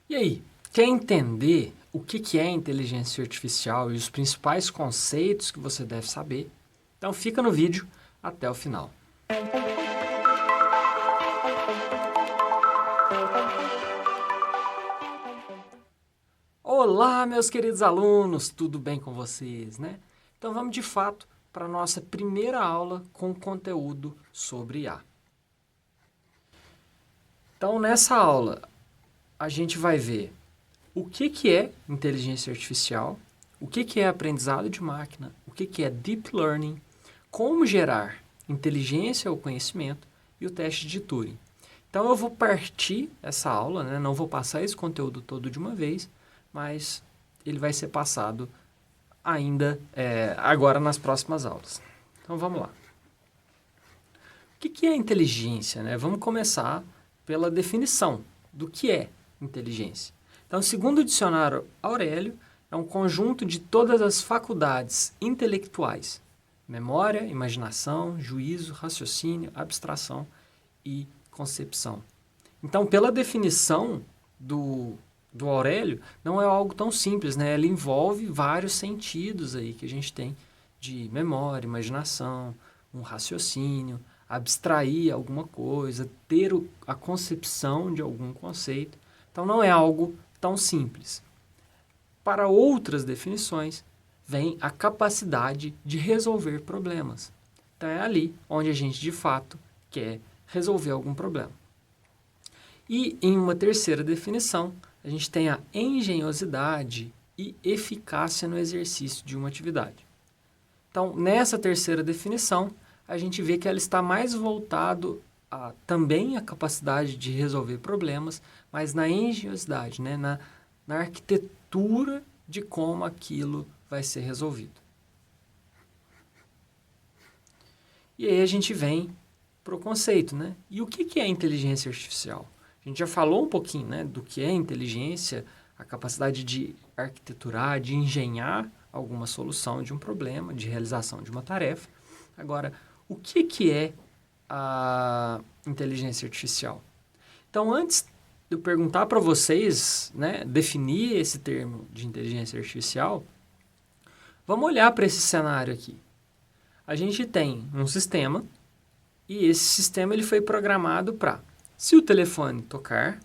E aí, quer entender o que é inteligência artificial e os principais conceitos que você deve saber? Então fica no vídeo até o final. Olá, meus queridos alunos, tudo bem com vocês, né? Então vamos de fato para a nossa primeira aula com conteúdo sobre IA. Então nessa aula a gente vai ver o que é inteligência artificial, o que é aprendizado de máquina, o que é deep learning, como gerar inteligência ou conhecimento e o teste de Turing. Então eu vou partir essa aula, né? Não vou passar esse conteúdo todo de uma vez, mas ele vai ser passado ainda agora nas próximas aulas. Então vamos lá. O que é inteligência, né? Vamos começar pela definição do que é inteligência. Então, segundo o dicionário Aurélio, é um conjunto de todas as faculdades intelectuais: memória, imaginação, juízo, raciocínio, abstração e concepção. Então, pela definição do Aurélio, não é algo tão simples, né? Ele envolve vários sentidos aí que a gente tem de memória, imaginação, um raciocínio, abstrair alguma coisa, ter a concepção de algum conceito. Então, não é algo tão simples. Para outras definições, vem a capacidade de resolver problemas. Então, é ali onde a gente, de fato, quer resolver algum problema. E, em uma terceira definição, a gente tem a engenhosidade e eficácia no exercício de uma atividade. Então, nessa terceira definição, a gente vê que ela está mais voltado também à capacidade de resolver problemas, mas na engenhosidade, né? na arquitetura de como aquilo vai ser resolvido. E aí a gente vem para o conceito, né? E o que é inteligência artificial? A gente já falou um pouquinho, né, do que é inteligência, a capacidade de arquiteturar, de engenhar alguma solução de um problema, de realização de uma tarefa. Agora, o que é a inteligência artificial? Então, antes de eu perguntar para vocês, né, definir esse termo de inteligência artificial, vamos olhar para esse cenário aqui. A gente tem um sistema e esse sistema ele foi programado para, se o telefone tocar,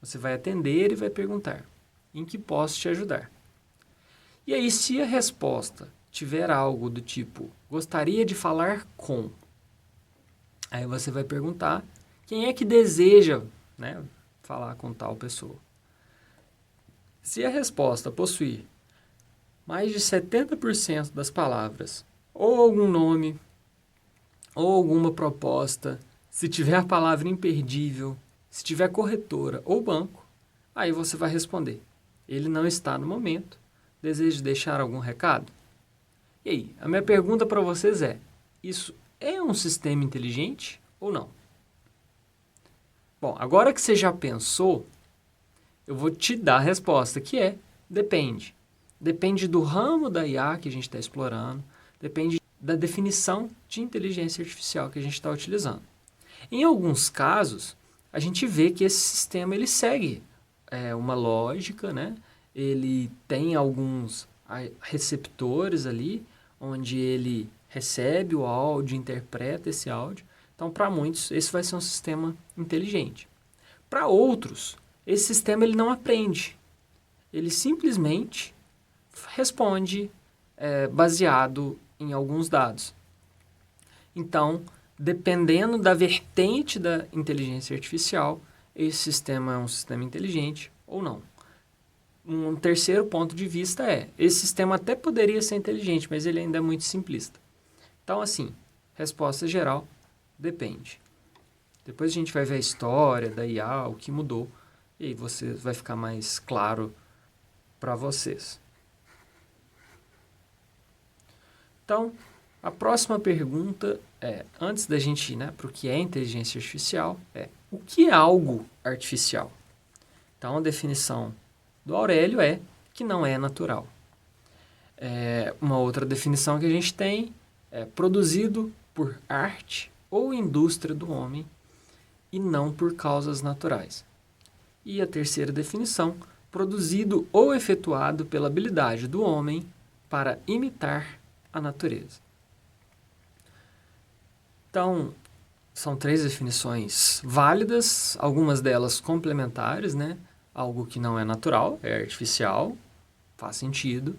você vai atender e vai perguntar: em que posso te ajudar? E aí, se a resposta tiver algo do tipo, gostaria de falar com, aí você vai perguntar quem é que deseja, né, falar com tal pessoa. Se a resposta possuir mais de 70% das palavras, ou algum nome, ou alguma proposta, se tiver a palavra imperdível, se tiver corretora ou banco, aí você vai responder: ele não está no momento, deseja deixar algum recado? E aí, a minha pergunta para vocês é: isso é um sistema inteligente ou não? Bom, agora que você já pensou, eu vou te dar a resposta, que é: depende. Depende do ramo da IA que a gente está explorando, depende da definição de inteligência artificial que a gente está utilizando. Em alguns casos, a gente vê que esse sistema ele segue uma lógica, né? Ele tem alguns receptores ali, onde ele recebe o áudio, interpreta esse áudio. Então, para muitos, esse vai ser um sistema inteligente. Para outros, esse sistema ele não aprende. Ele simplesmente responde baseado em alguns dados. Então, dependendo da vertente da inteligência artificial, esse sistema é um sistema inteligente ou não. Um terceiro ponto de vista é: esse sistema até poderia ser inteligente, mas ele ainda é muito simplista. Então, assim, resposta geral, depende. Depois a gente vai ver a história da IA, o que mudou, e aí você vai ficar mais claro para vocês. Então, a próxima pergunta é, antes da gente ir, né, para o que é inteligência artificial, é: o que é algo artificial? Então, a definição do Aurélio é que não é natural. Uma outra definição que a gente tem é produzido por arte ou indústria do homem e não por causas naturais. E a terceira definição, produzido ou efetuado pela habilidade do homem para imitar a natureza. Então, são 3 definições válidas, algumas delas complementares, né? Algo que não é natural, é artificial, faz sentido.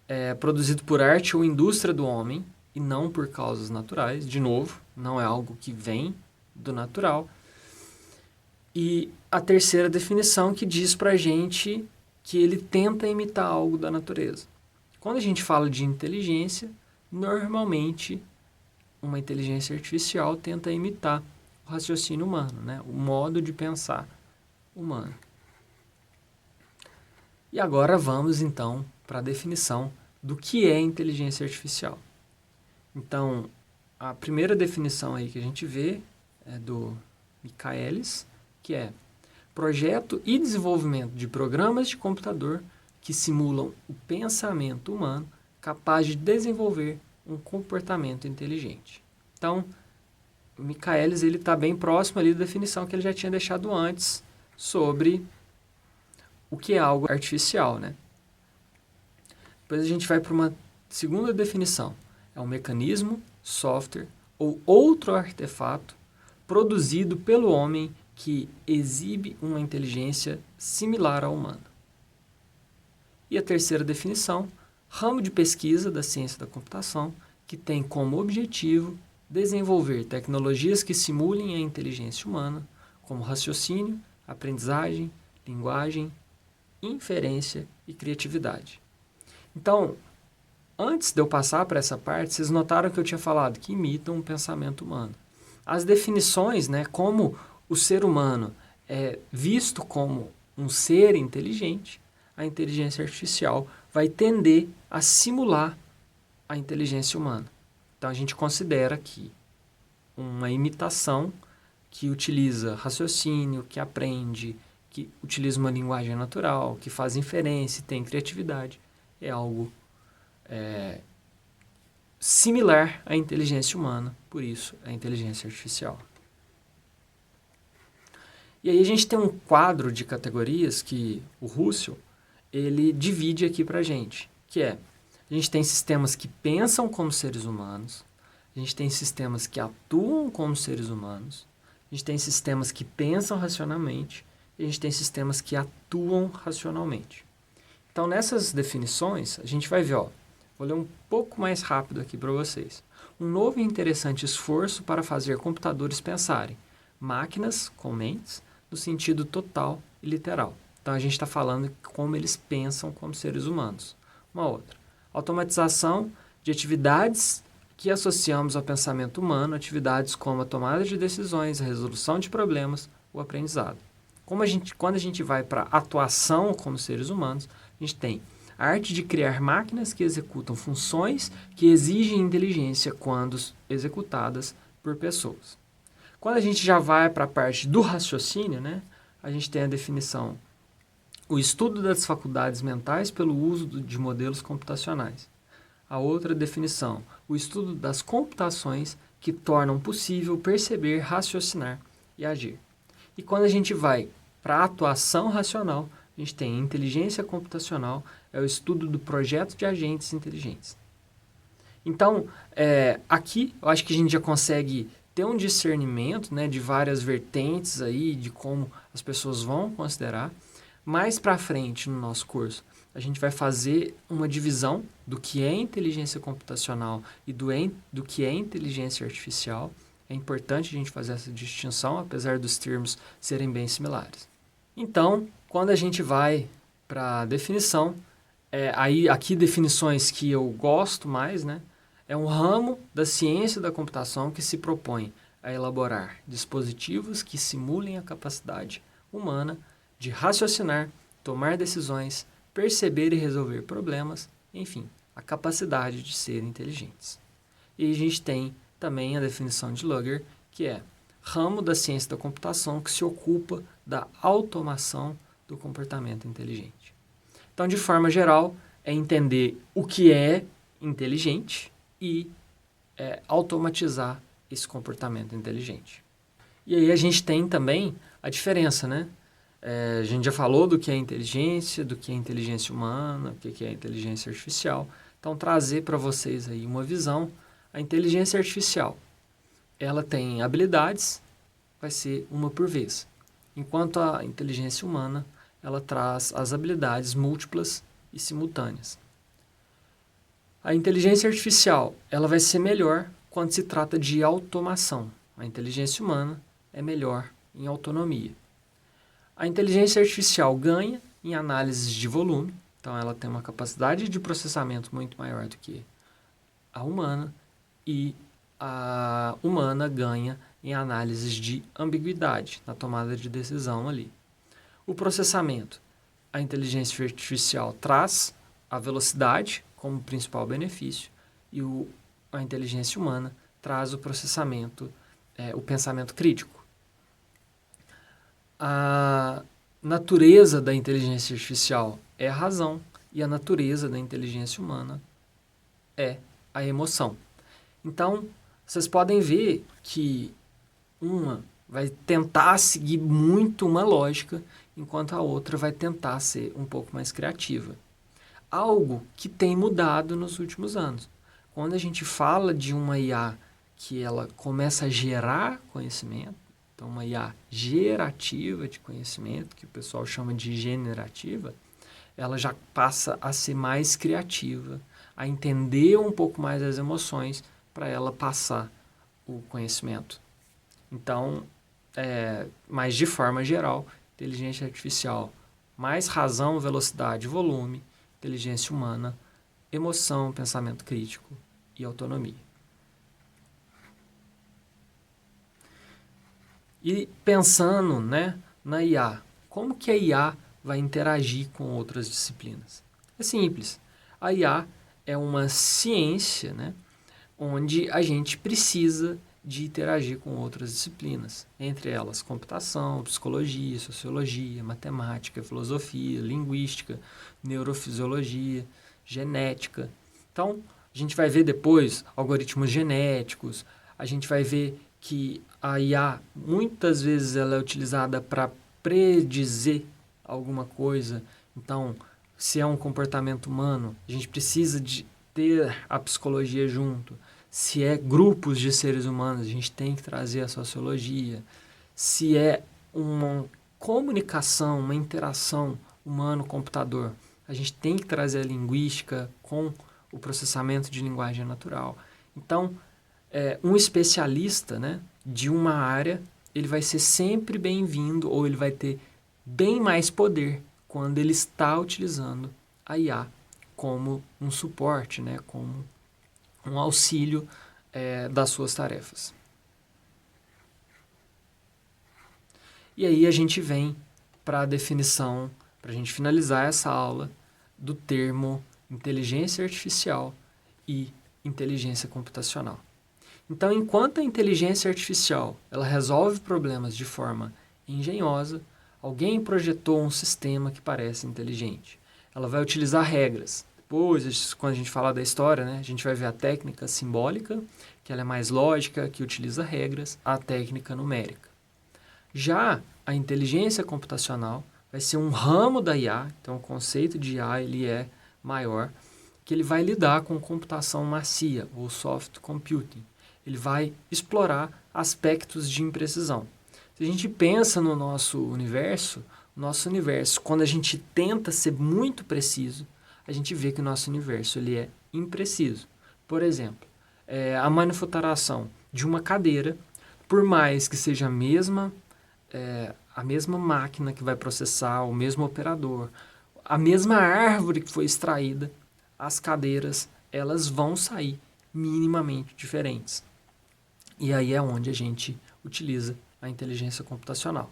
É produzido por arte ou indústria do homem e não por causas naturais. De novo, não é algo que vem do natural. E a terceira definição que diz pra gente que ele tenta imitar algo da natureza. Quando a gente fala de inteligência, normalmente uma inteligência artificial tenta imitar o raciocínio humano, né? O modo de pensar humano. E agora vamos então para a definição do que é inteligência artificial. Então, a primeira definição aí que a gente vê é do Michaelis, que é projeto e desenvolvimento de programas de computador que simulam o pensamento humano capaz de desenvolver um comportamento inteligente. Então, o Michaelis está bem próximo ali da definição que ele já tinha deixado antes sobre o que é algo artificial, né? Depois a gente vai para uma segunda definição. É um mecanismo, software ou outro artefato produzido pelo homem que exibe uma inteligência similar à humana. E a terceira definição, ramo de pesquisa da ciência da computação que tem como objetivo desenvolver tecnologias que simulem a inteligência humana, como raciocínio, aprendizagem, linguagem, inferência e criatividade. Então, antes de eu passar para essa parte, vocês notaram que eu tinha falado que imitam um pensamento humano. As definições, né, como o ser humano é visto como um ser inteligente, a inteligência artificial vai tender a simular a inteligência humana. Então, a gente considera que uma imitação que utiliza raciocínio, que aprende, que utiliza uma linguagem natural, que faz inferência, tem criatividade, é algo similar à inteligência humana, por isso a inteligência artificial. E aí a gente tem um quadro de categorias que o Russell ele divide aqui para a gente, que é, a gente tem sistemas que pensam como seres humanos, a gente tem sistemas que atuam como seres humanos, a gente tem sistemas que pensam racionalmente, e a gente tem sistemas que atuam racionalmente. Então, nessas definições, a gente vai ver, vou ler um pouco mais rápido aqui para vocês. Um novo e interessante esforço para fazer computadores pensarem. Máquinas com mentes, no sentido total e literal. Então, a gente está falando de como eles pensam como seres humanos. Uma outra. Automatização de atividades que associamos ao pensamento humano, atividades como a tomada de decisões, a resolução de problemas, o aprendizado. Quando a gente vai para a atuação como seres humanos, a gente tem a arte de criar máquinas que executam funções que exigem inteligência quando executadas por pessoas. Quando a gente já vai para a parte do raciocínio, né, a gente tem a definição, o estudo das faculdades mentais pelo uso de modelos computacionais. A outra definição, o estudo das computações que tornam possível perceber, raciocinar e agir. E quando a gente vai para a atuação racional, a gente tem inteligência computacional, é o estudo do projeto de agentes inteligentes. Então, aqui eu acho que a gente já consegue ter um discernimento, né, de várias vertentes aí, de como as pessoas vão considerar. Mais para frente no nosso curso, a gente vai fazer uma divisão do que é inteligência computacional e do que é inteligência artificial. É importante a gente fazer essa distinção, apesar dos termos serem bem similares. Então, quando a gente vai para a definição, aqui definições que eu gosto mais, né? É um ramo da ciência da computação que se propõe a elaborar dispositivos que simulem a capacidade humana de raciocinar, tomar decisões, perceber e resolver problemas, enfim, a capacidade de ser inteligentes. E a gente tem também a definição de Luger, que é ramo da ciência da computação que se ocupa da automação do comportamento inteligente. Então, de forma geral, é entender o que é inteligente e automatizar esse comportamento inteligente. E aí a gente tem também a diferença, né? A gente já falou do que é inteligência, do que é inteligência humana, o que é inteligência artificial. Então, trazer para vocês aí uma visão. A inteligência artificial, ela tem habilidades, vai ser uma por vez. Enquanto a inteligência humana, ela traz as habilidades múltiplas e simultâneas. A inteligência artificial, ela vai ser melhor quando se trata de automação. A inteligência humana é melhor em autonomia. A inteligência artificial ganha em análises de volume, então ela tem uma capacidade de processamento muito maior do que a humana, e a humana ganha em análises de ambiguidade, na tomada de decisão ali. O processamento, a inteligência artificial traz a velocidade como principal benefício e a inteligência humana traz o processamento, o pensamento crítico. A natureza da inteligência artificial é a razão e a natureza da inteligência humana é a emoção. Então, vocês podem ver que uma vai tentar seguir muito uma lógica, enquanto a outra vai tentar ser um pouco mais criativa. Algo que tem mudado nos últimos anos. Quando a gente fala de uma IA que ela começa a gerar conhecimento, então uma IA gerativa de conhecimento, que o pessoal chama de generativa, ela já passa a ser mais criativa, a entender um pouco mais as emoções para ela passar o conhecimento. Então, mas de forma geral, inteligência artificial, mais razão, velocidade, volume, inteligência humana, emoção, pensamento crítico e autonomia. E pensando, né, na IA, como que a IA vai interagir com outras disciplinas? É simples. A IA é uma ciência, né, onde a gente precisa de interagir com outras disciplinas, entre elas computação, psicologia, sociologia, matemática, filosofia, linguística, neurofisiologia, genética. Então, a gente vai ver depois algoritmos genéticos, a gente vai ver que a IA, muitas vezes, ela é utilizada para predizer alguma coisa. Então, se é um comportamento humano, a gente precisa de ter a psicologia junto. Se é grupos de seres humanos, a gente tem que trazer a sociologia. Se é uma comunicação, uma interação humano-computador, a gente tem que trazer a linguística com o processamento de linguagem natural. Então, um especialista, né, de uma área, ele vai ser sempre bem-vindo, ou ele vai ter bem mais poder quando ele está utilizando a IA como um suporte, né, como um auxílio das suas tarefas. E aí a gente vem para a definição, para a gente finalizar essa aula, do termo inteligência artificial e inteligência computacional. Então, enquanto a inteligência artificial ela resolve problemas de forma engenhosa, alguém projetou um sistema que parece inteligente. Ela vai utilizar regras. Depois, quando a gente falar da história, né, a gente vai ver a técnica simbólica, que ela é mais lógica, que utiliza regras, a técnica numérica. Já a inteligência computacional vai ser um ramo da IA, então o conceito de IA ele é maior, que ele vai lidar com computação macia, ou soft computing. Ele vai explorar aspectos de imprecisão. Se a gente pensa no nosso universo, quando a gente tenta ser muito preciso, a gente vê que o nosso universo ele é impreciso. Por exemplo, a manufaturação de uma cadeira, por mais que seja a mesma máquina que vai processar, o mesmo operador, a mesma árvore que foi extraída, as cadeiras elas vão sair minimamente diferentes. E aí é onde a gente utiliza a inteligência computacional.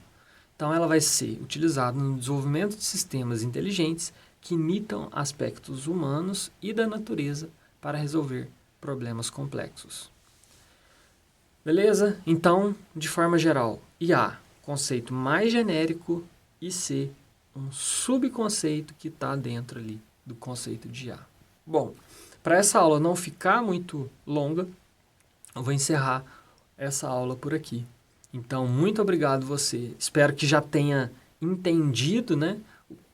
Então, ela vai ser utilizada no desenvolvimento de sistemas inteligentes que imitam aspectos humanos e da natureza para resolver problemas complexos. Beleza? Então, de forma geral, IA, conceito mais genérico, e C, um subconceito que está dentro ali do conceito de IA. Bom, para essa aula não ficar muito longa, eu vou encerrar essa aula por aqui. Então, muito obrigado você. Espero que já tenha entendido, né,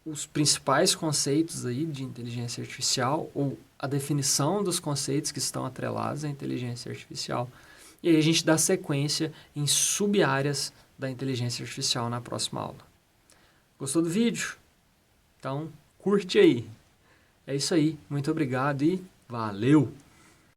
os principais conceitos aí de inteligência artificial ou a definição dos conceitos que estão atrelados à inteligência artificial. E aí a gente dá sequência em sub-áreas da inteligência artificial na próxima aula. Gostou do vídeo? Então, curte aí. É isso aí. Muito obrigado e valeu!